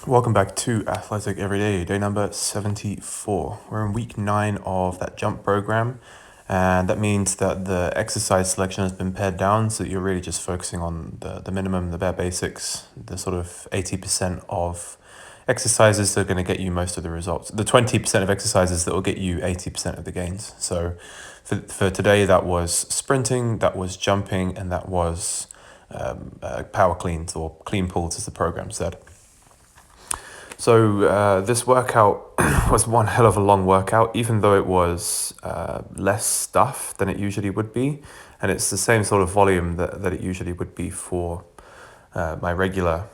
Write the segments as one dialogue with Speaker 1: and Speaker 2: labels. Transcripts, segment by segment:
Speaker 1: Welcome back to Athletic Everyday, day number 74. We're in week 9 of that jump program, and that means that the exercise selection has been pared down so that you're really just focusing on the minimum, the bare basics, the sort of 80% of exercises that are going to get you most of the results, the 20% of exercises that will get you 80% of the gains. So for today, that was sprinting, that was jumping, and that was power cleans or clean pulls, as the program said. So this workout was one hell of a long workout, even though it was less stuff than it usually would be. And it's the same sort of volume that it usually would be for my regular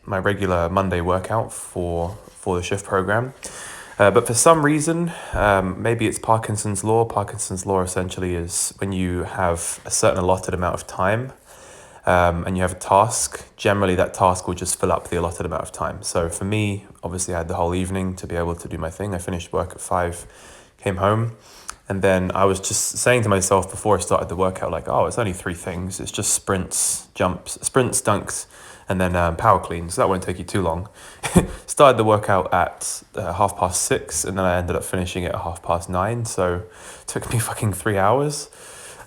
Speaker 1: Monday workout for the shift program. But for some reason, maybe it's Parkinson's law. Parkinson's law essentially is when you have a certain allotted amount of time, and you have a task, generally that task will just fill up the allotted amount of time. So for me, obviously I had the whole evening to be able to do my thing. I finished work at 5, came home, and then I was just saying to myself before I started the workout, like, oh, it's only 3 things. It's just sprints, dunks, and then power cleans. So that won't take you too long. Started the workout at 6:30, and then I ended up finishing it at 9:30. So it took me fucking 3 hours.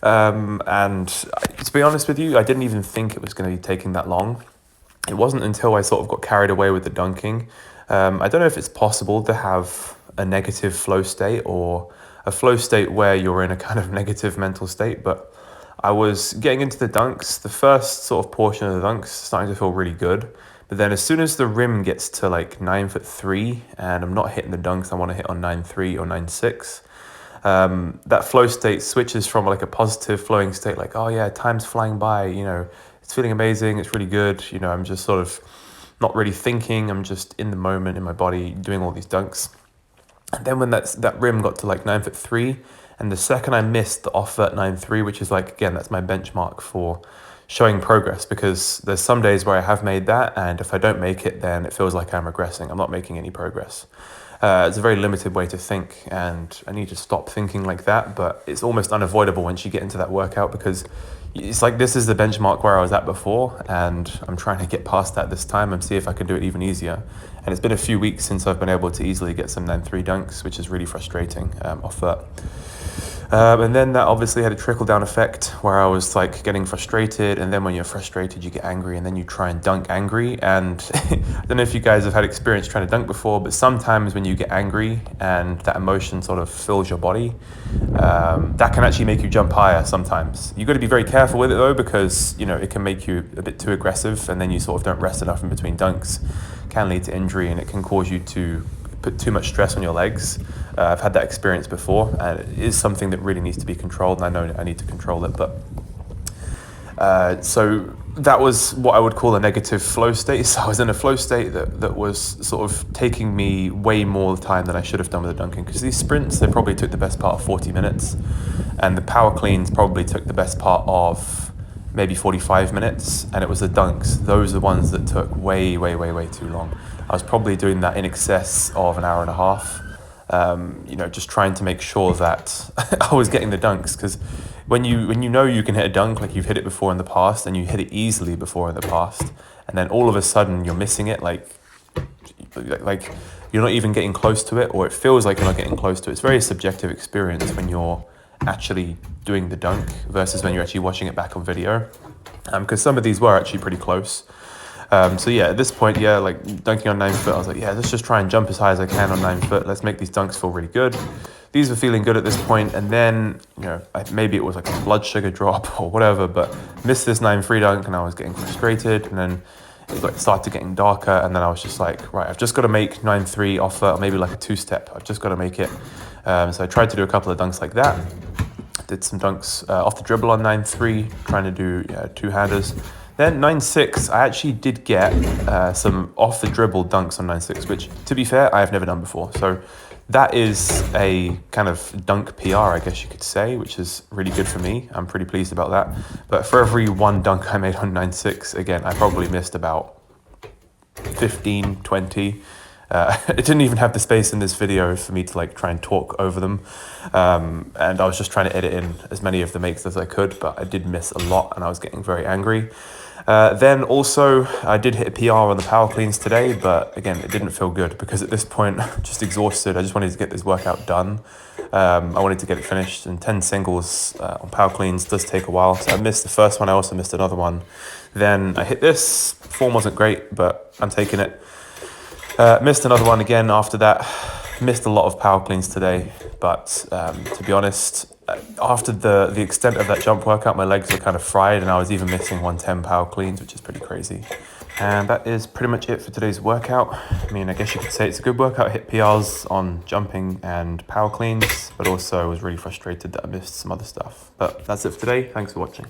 Speaker 1: And to be honest with you, I didn't even think it was going to be taking that long. It wasn't until I sort of got carried away with the dunking. I don't know if it's possible to have a negative flow state or a flow state where you're in a kind of negative mental state, but I was getting into the dunks. The first sort of portion of the dunks starting to feel really good. But then as soon as the rim gets to like 9'3" and I'm not hitting the dunks I want to hit on 9'3" or 9'6", that flow state switches from like a positive flowing state, like, oh yeah, time's flying by, it's feeling amazing, it's really good, I'm just sort of not really thinking, I'm just in the moment in my body doing all these dunks. And then when that rim got to like 9'3", and the second I missed the off vert 9'3", which is like, again, that's my benchmark for showing progress, because there's some days where I have made that, and if I don't make it, then it feels like I'm regressing, I'm not making any progress. It's a very limited way to think, and I need to stop thinking like that, but it's almost unavoidable once you get into that workout, because it's like this is the benchmark where I was at before, and I'm trying to get past that this time and see if I can do it even easier. And it's been a few weeks since I've been able to easily get some 9'3" dunks, which is really frustrating off that. And then that obviously had a trickle-down effect where I was like getting frustrated, and then when you're frustrated you get angry, and then you try and dunk angry. And I don't know if you guys have had experience trying to dunk before, but sometimes when you get angry and that emotion sort of fills your body, that can actually make you jump higher sometimes. You've got to be very careful with it though, because it can make you a bit too aggressive, and then you sort of don't rest enough in between dunks. It can lead to injury, and it can cause you to put too much stress on your legs. I've had that experience before, and it is something that really needs to be controlled, and I know I need to control it. But so that was what I would call a negative flow state. So I was in a flow state that was sort of taking me way more time than I should have done with the dunking, because these sprints, they probably took the best part of 40 minutes, and the power cleans probably took the best part of maybe 45 minutes, and it was the dunks. Those are the ones that took way too long. I was probably doing that in excess of an hour and a half, just trying to make sure that I was getting the dunks, because when you know you can hit a dunk, like you've hit it before in the past, and you hit it easily before in the past, and then all of a sudden you're missing it, like you're not even getting close to it, or it feels like you're not getting close to it. It's a very subjective experience when you're actually doing the dunk versus when you're actually watching it back on video, because some of these were actually pretty close. So yeah, at this point, like dunking on 9 foot, I was like, let's just try and jump as high as I can on 9 foot. Let's make these dunks feel really good. These were feeling good at this point, and then, maybe it was like a blood sugar drop or whatever, but missed this 9'3" dunk, and I was getting frustrated, and then it started getting darker, and then I was just like, right, I've just got to make 9'3" off that, or maybe like a 2-step. I've just got to make it. So I tried to do a couple of dunks like that. Did some dunks off the dribble on 9'3", trying to do 2-handers. Then 9'6", I actually did get some off the dribble dunks on 9'6", which, to be fair, I have never done before. So that is a kind of dunk PR, I guess you could say, which is really good for me. I'm pretty pleased about that. But for every one dunk I made on 9'6", again, I probably missed about 15, 20. It didn't even have the space in this video for me to like try and talk over them, and I was just trying to edit in as many of the makes as I could, but I did miss a lot, and I was getting very angry. Then also, I did hit a PR on the power cleans today, but again, it didn't feel good because at this point, just exhausted. I just wanted to get this workout done. I wanted to get it finished, and 10 singles on power cleans does take a while. So I missed the first one, I also missed another one. Then I hit this, form wasn't great, but I'm taking it. Missed another one again after that. Missed a lot of power cleans today, but to be honest, after the extent of that jump workout, my legs were kind of fried, and I was even missing 110 power cleans, which is pretty crazy. And that is pretty much it for today's workout. I mean, I guess you could say it's a good workout. I hit PRs on jumping and power cleans, but also was really frustrated that I missed some other stuff. But that's it for today. Thanks for watching.